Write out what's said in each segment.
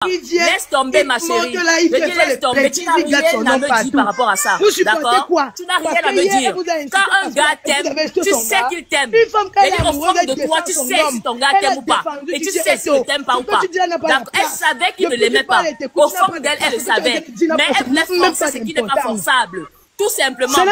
Laisse tomber ma chérie. Je dis laisse tomber. Tu n'as rien à me dire par rapport à ça. D'accord? Tu n'as rien à me dire. Quand un gars t'aime, tu sais qu'il t'aime. Et au fond de toi, tu sais si ton gars t'aime ou pas. Et tu sais s'il ne t'aime pas ou pas. Elle savait qu'il ne l'aimait pas. Au fond d'elle, elle le savait. Mais elle voulait forcer ce qui n'est pas forçable. Tout simplement.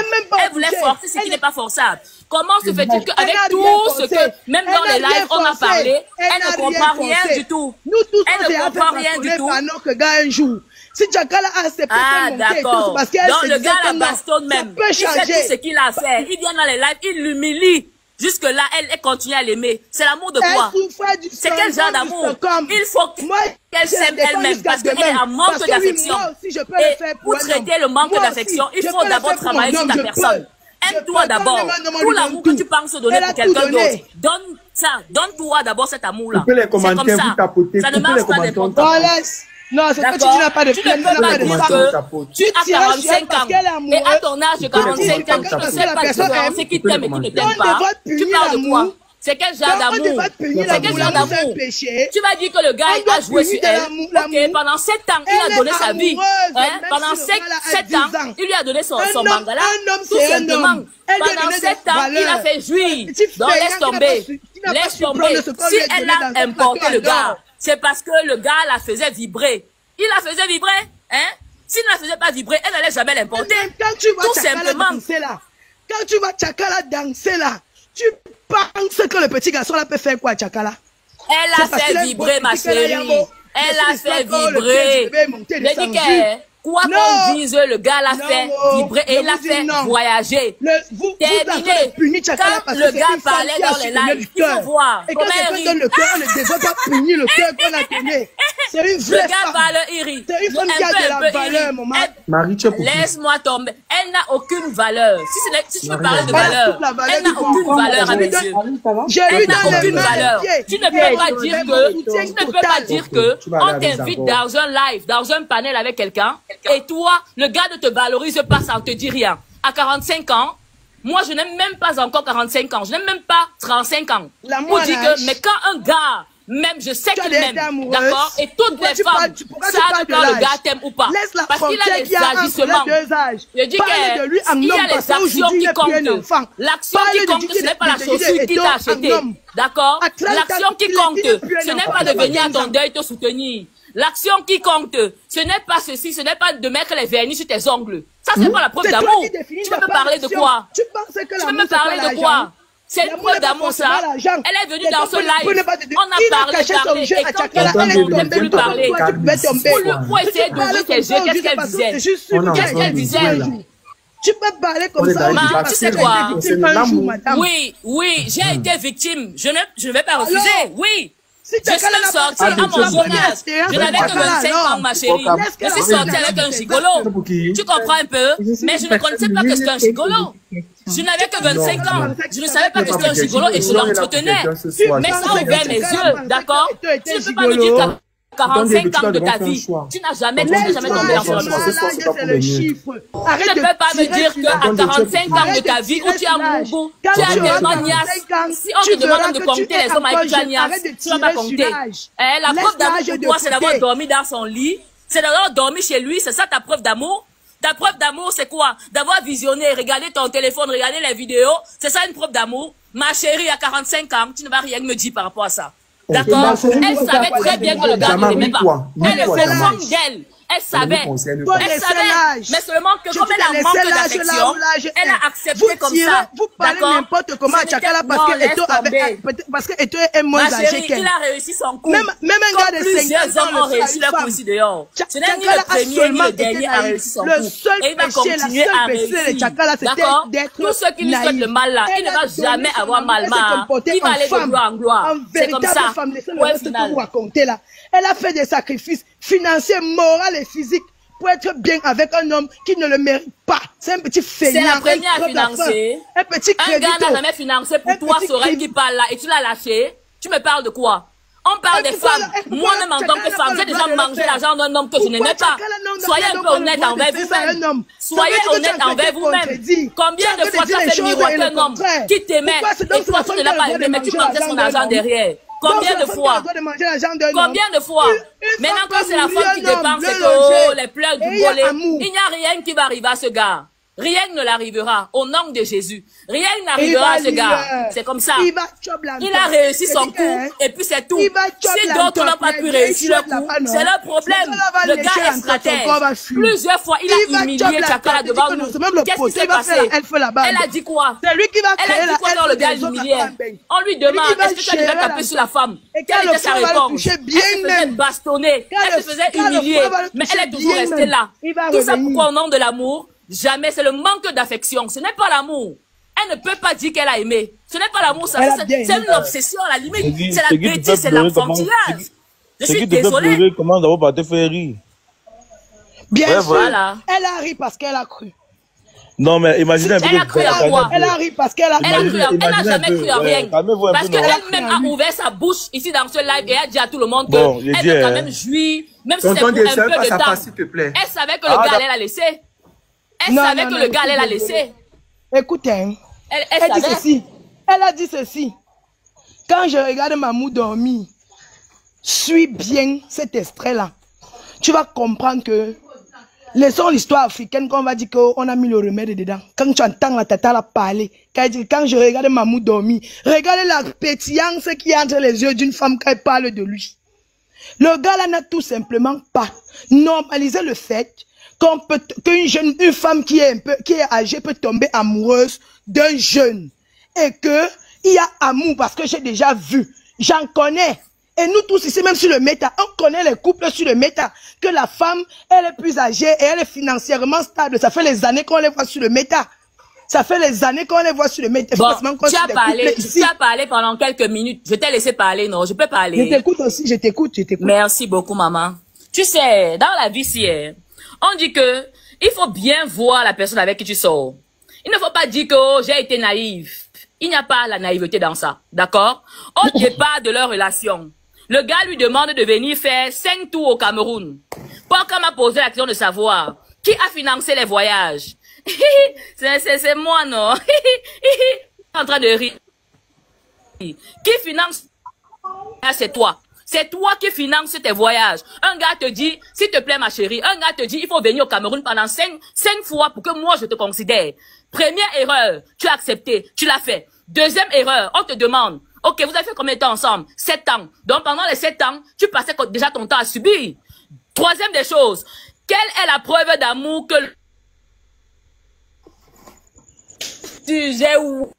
Elle voulait forcer ce qui n'est pas forçable. Comment se fait-il qu'avec tout ce que, même dans les lives, on a parlé, elle ne comprend rien du tout. Elle ne comprend rien du tout. Si Tchakala a accepté d'accord. Donc le gars la bastonne même. Il fait tout ce qu'il a fait. Il vient dans les lives, il l'humilie. Jusque-là, elle continue à l'aimer. C'est l'amour de quoi? C'est quel genre d'amour? Il faut qu'elle s'aime elle-même parce qu'elle est en manque d'affection. Et pour traiter le manque d'affection, il faut d'abord travailler sur ta personne. Aime-toi d'abord. Tout l'amour que tu penses donner pour quelqu'un d'autre, donne ça. Donne-toi d'abord cet amour-là. C'est comme ça. Ça ne marche pas n'importe quoi. Non, c'est que tu n'as pas de plaisir. Tu ne peux pas dire que tu as 45 ans et à ton âge de 45 ans, tu ne sais pas différencier qui t'aime et qui ne t'aime pas. Tu parles de quoi? C'est quel genre d'amour? C'est quel genre d'amour? Tu vas dire que le gars a joué sur elle. Ok, pendant 7 ans, il a donné sa vie. Pendant 7 ans, il lui a donné son bangala. Tout simplement. Pendant 7 ans, il a fait jouir. Donc laisse tomber. Laisse tomber. Si elle a importé le gars, c'est parce que le gars la faisait vibrer. Il la faisait vibrer, hein? S'il ne la faisait pas vibrer, elle n'allait jamais l'importer. Tout simplement. Quand tu vas Tchakala danser là, tu penses que le petit garçon là peut faire quoi, Tchakala? Elle a fait vibrer, ma chérie. Elle a fait vibrer. Je dis que, quoi qu'on dise, le gars l'a fait vibrer et il l'a fait voyager. Terminé. Quand le gars parlait dans les lives, il faut voir. Et quand c'est pas le cœur, on ne devrait pas punir le cœur qu'on a donné. C'est une vraie femme. Le gars parle, il rit. C'est une femme qui a de la valeur, maman. Laisse-moi tomber. Elle n'a aucune valeur. Si tu veux parler de valeur, elle n'a aucune valeur à mes yeux. Elle n'a aucune valeur. Tu ne peux pas dire que on t'invite dans un live, dans un panel avec quelqu'un, et toi, le gars ne te valorise pas, ça ne te dit rien. À 45 ans, moi je n'aime même pas encore 45 ans, je n'aime même pas 35 ans. Pour dire que, mais quand un gars, même je sais qu'il m'aime, d'accord, et toutes les femmes savent quand le gars t'aime ou pas. Parce qu'il a les agissements. Je dis qu'il y a les actions qui comptent. L'action qui compte, ce n'est pas la chaussure qu'il t'a achetée. D'accord? L'action qui compte, ce n'est pas de venir à ton deuil te soutenir. L'action qui compte, ce n'est pas ceci, ce n'est pas de mettre les vernis sur tes ongles. Ça, c'est pas la preuve d'amour. Tu peux me parler de quoi? Tu peux me parler de quoi? C'est une preuve d'amour, ça. Elle est venue dans ce live. On a parlé. Et quand elle ne voulait plus parler, pour essayer d'ouvrir ses yeux, qu'est-ce qu'elle disait? Qu'est-ce qu'elle disait? Tu peux parler comme ça. Tu sais quoi? Oui, j'ai été victime. Je ne vais pas refuser. Oui. Je suis sortie à mon jeune âge. Je n'avais que 25 ans, ma chérie. Je suis sortie avec un gigolo. Tu comprends un peu? Mais je ne connaissais pas que c'était un gigolo. Je n'avais que 25 ans. Je ne savais pas que c'était un gigolo et je l'entretenais. Mais ça a ouvert mes yeux, d'accord? Tu ne peux pas me dire qu'à 45 ans de ta vie, tu n'as jamais tombé dans ce monde. Tu ne peux pas me dire qu'à 45 ans de ta vie où tu as mon goût, tu as tellement niasse. Si on te demande de compter les hommes avec qui tu as niasse, tu ne vas pas compter. La preuve d'amour pour toi, c'est d'avoir dormi dans son lit. C'est d'avoir dormi chez lui, c'est ça ta preuve d'amour? Ta preuve d'amour, c'est quoi? D'avoir visionné, regarder ton téléphone, regarder les vidéos. C'est ça une preuve d'amour? Ma chérie, à 45 ans, tu ne vas rien me dire par rapport à ça. D'accord? Elle savait très bien que le gars ne l'aimait pas. Elle est au fond d'elle. Elle savait. Mais seulement que comme elle a manque d'affection, elle a accepté comme ça. Vous parlez n'importe comment à Tchakala parce que Eto est moins âgé qu'elle. Il a réussi son coup. Même un gars de 50 ans ont réussi leur coup ici dehors. Ce n'est ni le premier ni le dernier à réussir son coup. Et il va continuer à réussir. D'accord? Tous ceux qui lui souhaitent le mal là, il ne va jamais avoir mal. Il va aller de gloire en gloire. C'est comme ça. Ouais, final. Elle a fait des sacrifices financiers, moraux et physiques pour être bien avec un homme qui ne le mérite pas. C'est un petit feignant. C'est la première à financer. Un petit crédit. Un gars n'a jamais financé pour toi, Sorel qui parle là, et tu l'as lâché. Tu me parles de quoi? On parle des femmes. Moi-même en tant que femme, j'ai déjà mangé l'argent d'un homme que je n'aimais pas. Soyez un peu honnête envers vous-même. Soyez honnête envers vous-même. Combien de fois tu as fait miroiter un homme qui t'aimait et toi tu ne l'as pas aimé, mais tu prends son argent derrière? Combien de fois? Combien de fois? Maintenant quand c'est la femme qui dépense, c'est que les pleurs du volet. Il n'y a rien qui va arriver à ce gars. Rien ne l'arrivera au nom de Jésus. Rien n'arrivera à ce gars. C'est comme ça. Il a réussi son coup et puis c'est tout. Si d'autres n'ont pas pu réussir le coup, c'est leur problème. Le gars est stratège. Plusieurs fois, il a humilié Chakala devant nous. Qu'est-ce qui s'est passé? Elle a dit quoi? Elle a dit quoi quand le gars l'humiliait? On lui demande, est-ce que tu as déjà tapé sur la femme? Quelle était sa réponse? Elle se faisait bastonner, elle se faisait humilier, mais elle est toujours restée là. Tout ça pourquoi au nom de l'amour? Jamais, c'est le manque d'affection. Ce n'est pas l'amour. Elle ne peut pas dire qu'elle a aimé. Ce n'est pas l'amour, c'est une obsession à la limite. C'est la bêtise, c'est l'enfantillage. Je suis désolée. Comment d'abord pas te faire rire? Bien sûr. Elle a ri parce qu'elle a cru. Non, mais imaginez un peu. Elle a cru à quoi? Elle a ri parce qu'elle a cru. Elle n'a jamais cru à rien. Parce qu'elle-même a ouvert sa bouche ici dans ce live et a dit à tout le monde qu'elle veut quand même jouir. Même si c'est pour un peu de temps. Elle savait que le gars allait la laisser. Elle savait que le gars allait la laisser. Écoute, elle dit ceci. Elle a dit ceci. Quand je regarde Mamou dormir, suis bien cet extrait-là. Tu vas comprendre que laissons l'histoire africaine qu'on va dire qu'on a mis le remède dedans. Quand tu entends la tata la parler, quand je regarde Mamou dormir, regarde la pétillance qui est entre les yeux d'une femme quand elle parle de lui. Le gars là n'a tout simplement pas normalisé le fait qu'une femme qui est âgée peut tomber amoureuse d'un jeune. Et il y a amour parce que j'ai déjà vu. J'en connais. Et nous tous ici, même sur le méta, on connaît les couples sur le méta. Que la femme, elle est plus âgée et elle est financièrement stable. Ça fait les années qu'on les voit sur le méta. Ça fait les années qu'on les voit sur le méta. Bon, tu as parlé pendant quelques minutes. Je t'ai laissé parler, non? Je peux parler. Je t'écoute aussi, je t'écoute. Merci beaucoup, maman. Tu sais, dans la vie, on dit que il faut bien voir la personne avec qui tu sors. Il ne faut pas dire que j'ai été naïve. Il n'y a pas la naïveté dans ça, d'accord? Au départ de leur relation, le gars lui demande de venir faire 5 tours au Cameroun. Pourquoi m'a posé la question de savoir qui a financé les voyages? C'est moi, non? En train de rire. Qui finance? C'est toi. C'est toi qui finances tes voyages. Un gars te dit, s'il te plaît ma chérie, un gars te dit, il faut venir au Cameroun pendant 5 fois pour que moi je te considère. Première erreur, tu as accepté, tu l'as fait. Deuxième erreur, on te demande, ok, vous avez fait combien de temps ensemble? 7 ans. Donc pendant les 7 ans, tu passais déjà ton temps à subir. Troisième des choses, quelle est la preuve d'amour que tu sais où?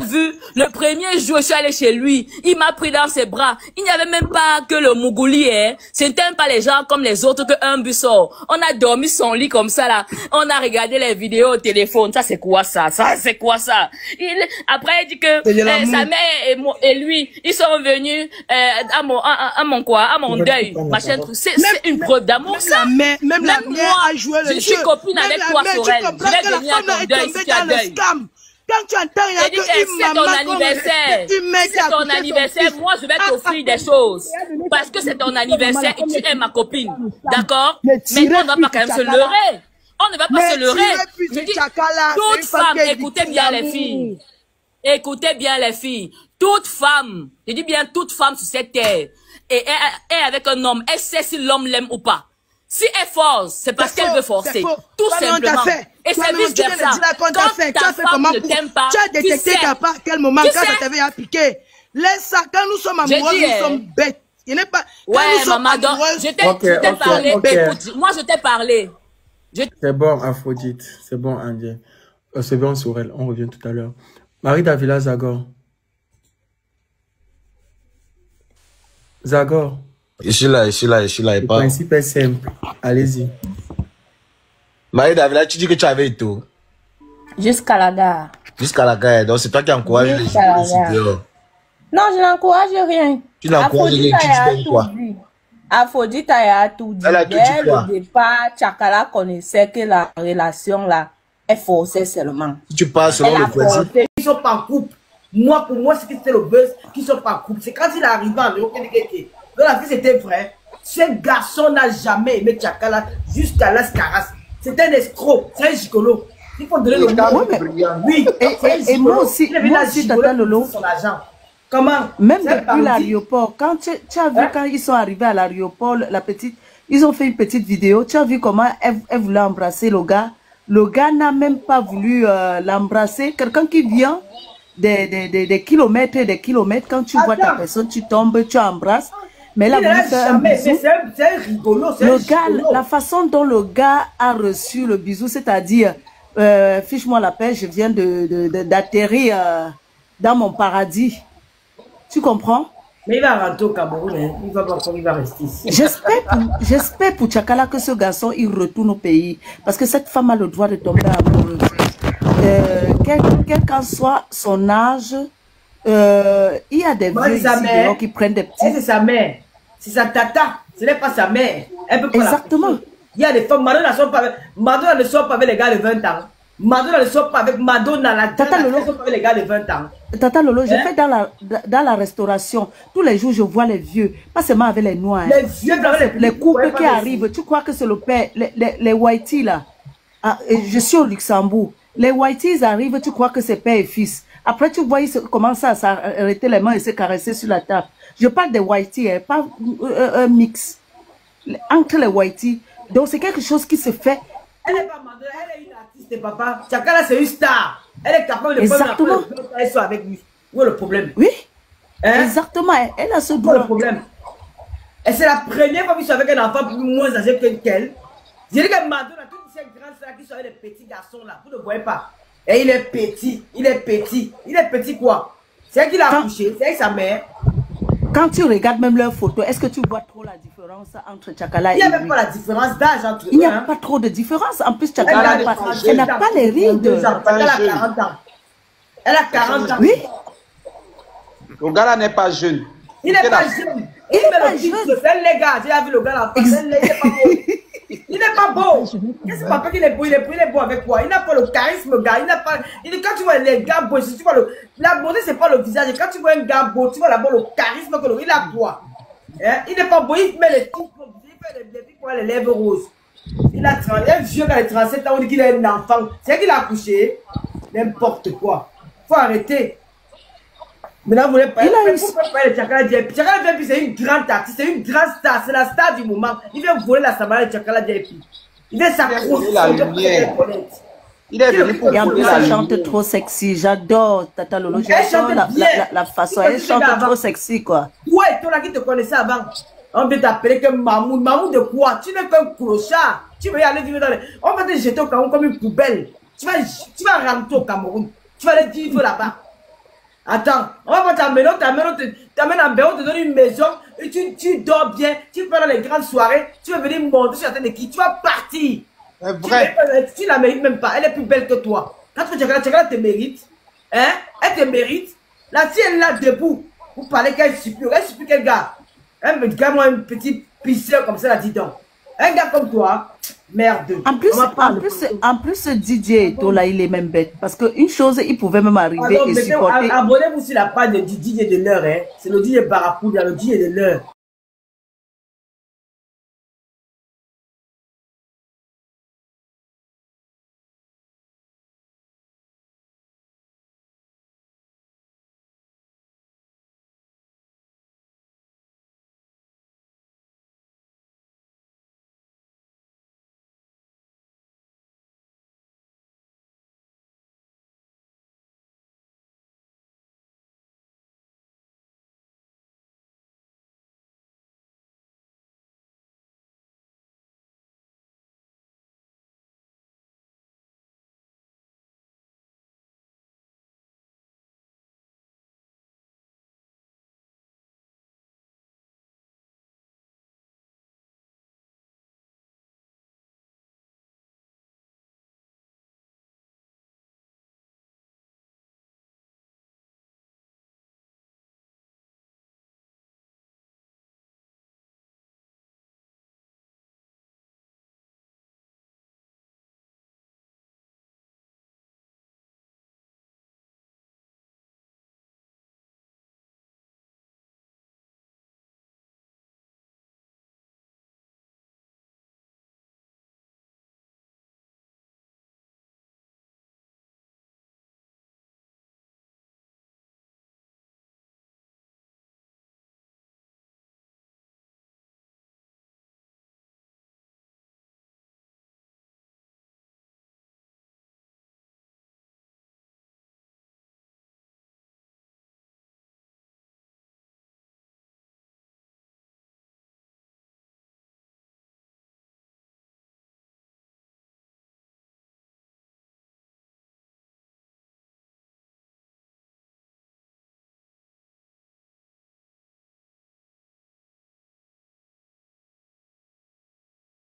Vu le premier jour, je suis allé chez lui, il m'a pris dans ses bras. Il n'y avait même pas que le Mougouli, hein. C'était pas les gens comme les autres que un bus sort. On a dormi son lit comme ça là. On a regardé les vidéos au téléphone. Ça c'est quoi ça? Ça c'est quoi ça? Après il dit que sa mère et lui, ils sont venus à mon deuil. Machin truc. C'est une preuve d'amour ça. Même la mère a joué le jeu. Je suis copine avec toi Sorel. Je vais venir à ton deuil si tu as deuil. Quand tu entends, il y a c'est ton anniversaire. C'est ton anniversaire. Moi, je vais t'offrir des choses. Parce que c'est ton anniversaire et tu es ma copine. D'accord? Mais on ne va pas quand même se leurrer. On ne va pas se leurrer. Je dis, toute femme, écoutez bien les filles. Écoutez bien les filles. Toute femme, je dis bien toute femme sur cette terre, et est avec un homme, elle sait si l'homme l'aime ou pas. Si elle force, c'est parce qu'elle veut forcer. Tout simplement. Et c'est vice versa. Quand ta femme ne t'aime pas, tu as détecté qu'à quel moment, quand ça t'avait appliqué. Laisse ça, quand nous sommes amoureux, nous sommes bêtes. Il n'est pas. Ouais, maman, donc, je t'ai parlé. Écoute, moi, je t'ai parlé. C'est bon, Aphrodite. C'est bon, André. C'est bon, Sorel. On revient tout à l'heure. Marie Davila Zagor. Zagor. Je suis là. Le principe est simple. Allez-y. Marie Davila, tu dis que tu avais été où? Jusqu'à la gare. Jusqu'à la gare. Donc c'est toi qui encourages les gens. Non, je n'encourage rien. Tu n'encourages rien, tu dis quoi? Aphrodite a tout dit. Dès le départ, Chakala connaissait que la relation là est forcée seulement. Si tu parles selon le principe. Ils sont pas en couple. Moi, pour moi, c'était le buzz qui sont pas en couple. C'est quand il est arrivé en Léo Kénékéké. Dans la vie, c'était vrai. Ce garçon n'a jamais aimé Chakala jusqu'à l'Ascaras. C'est un escroc, c'est un gigolo. Il faut donner le nom. Oui. Et moi aussi, Tata Lolo. Comment? Même depuis l'aéroport, quand tu as vu quand ils sont arrivés à l'aéroport, ils ont fait une petite vidéo. Tu as vu comment elle voulait embrasser le gars. Le gars n'a même pas voulu l'embrasser. Quelqu'un qui vient des kilomètres et des kilomètres, quand tu vois ta personne, tu tombes, tu embrasses. Mais là, c'est rigolo. La façon dont le gars a reçu le bisou, c'est-à-dire, fiche-moi la paix, je viens d'atterrir dans mon paradis. Tu comprends? Mais il va rentrer au Cameroun, hein. Il va rester ici. J'espère pour Tchakala que ce garçon, il retourne au pays. Parce que cette femme a le droit de tomber amoureuse. Quel qu'en soit son âge, il y a des vieux ici qui prennent des petits. C'est sa mère. C'est sa tata. Ce n'est pas sa mère. Elle peut pas. Exactement. Il y a des femmes, Madonna ne sort pas avec les gars de 20 ans. Madonna ne sort pas avec Madonna, la Tata Lolo. Ne sort pas avec les gars de 20 ans. Tata Lolo, je fais dans la restauration. Tous les jours, je vois les vieux. Pas seulement avec les noirs. Les vieux, les couples qui arrivent. Tu crois que c'est le père, les whiteys là. Ah, je suis au Luxembourg. Les whiteys arrivent, tu crois que c'est père et fils. Après, tu vois, ils commencent à s'arrêter les mains et se caresser sur la table. Je parle des whiteys, hein, pas un mix. Entre les whiteys. Donc, c'est quelque chose qui se fait. Elle n'est pas Madonna, elle est une artiste, papa. Tchakala, c'est une star. Elle est capable de Exactement. Elle soit avec lui. Où est le problème? Oui. Hein? Exactement. Elle a ce droit. Où est le problème? Et c'est la première fois qu'il soit avec un enfant moins âgé qu'elle. Je dis que Madonna, toutes ces grandes stars qui sont avec des petits garçons là, vous ne voyez pas. Et il est petit. Il est petit. Il est petit quoi? C'est elle qui l'a accouché. C'est avec sa mère. Quand tu regardes même leurs photos, est-ce que tu vois trop la différence entre Tchakala et lui? Il n'y a même pas la différence d'âge entre eux. Il n'y a pas trop de différence. En plus, Tchakala n'a pas les rides. Elle a 40 ans. Elle a 40 ans. Oui. Le gars là n'est pas jeune. Il n'est pas jeune. Il n'est pas jeune. C'est les gars. J'ai vu le gars là. Il n'est pas beau. Qu'est-ce que papa qu'il est beau? Il est beau avec quoi? Il n'a pas le charisme, gars. Il n'a pas. Quand tu vois les gars beaux, tu vois la beauté, c'est pas le visage. Quand tu vois un gars beau, tu vois d'abord le charisme que il a quoi? Hein? Il n'est pas beau. Il met les trucs, il fait des trucs pour les lèvres roses. Il a un vieux gars de 37 ans, on dit qu'il est un enfant. C'est qu'il a accouché. N'importe quoi. Faut arrêter. Maintenant, vous voulez pas. Pourquoi pas le Tchakala Diaby? Tchakala Diaby, c'est une grande artiste, c'est une grande star, c'est la star du moment. Il vient voler la Samara de Tchakala Diaby. Il vient s'accrocher la lumière. Il est venu pour voler la lumière. Elle chante trop sexy. J'adore Tata Lolo. J'adore la façon. Elle chante trop sexy, quoi. Ouais, toi là qui te connaissais avant. On veut t'appeler que Mamoud. Mamoud de quoi? Tu n'es qu'un clochard. Tu veux y aller vivre dans les. On va te jeter au Cameroun comme une poubelle. Tu vas rentrer au Cameroun. Tu vas aller vivre là-bas. Attends, on va pas t'amener en Béo, on te donne une maison, et tu dors bien, tu vas dans les grandes soirées, tu vas venir monter sur la tête de qui, tu vas partir. C'est vrai. Tu la mérites même pas, elle est plus belle que toi. Quand tu te mérites, hein, elle te mérite. Là, si elle est là debout, vous parlez qu'elle supplie quel gars? Un gars, moi, un petit pisseur comme ça, là, dis donc. Un gars comme toi, merde. En plus, ce DJ Tola, il est même bête. Parce qu'une chose, il pouvait même arriver et supporter. Abonnez-vous sur la page de DJ de l'heure. Hein. C'est le DJ Barapouda, le DJ de l'heure.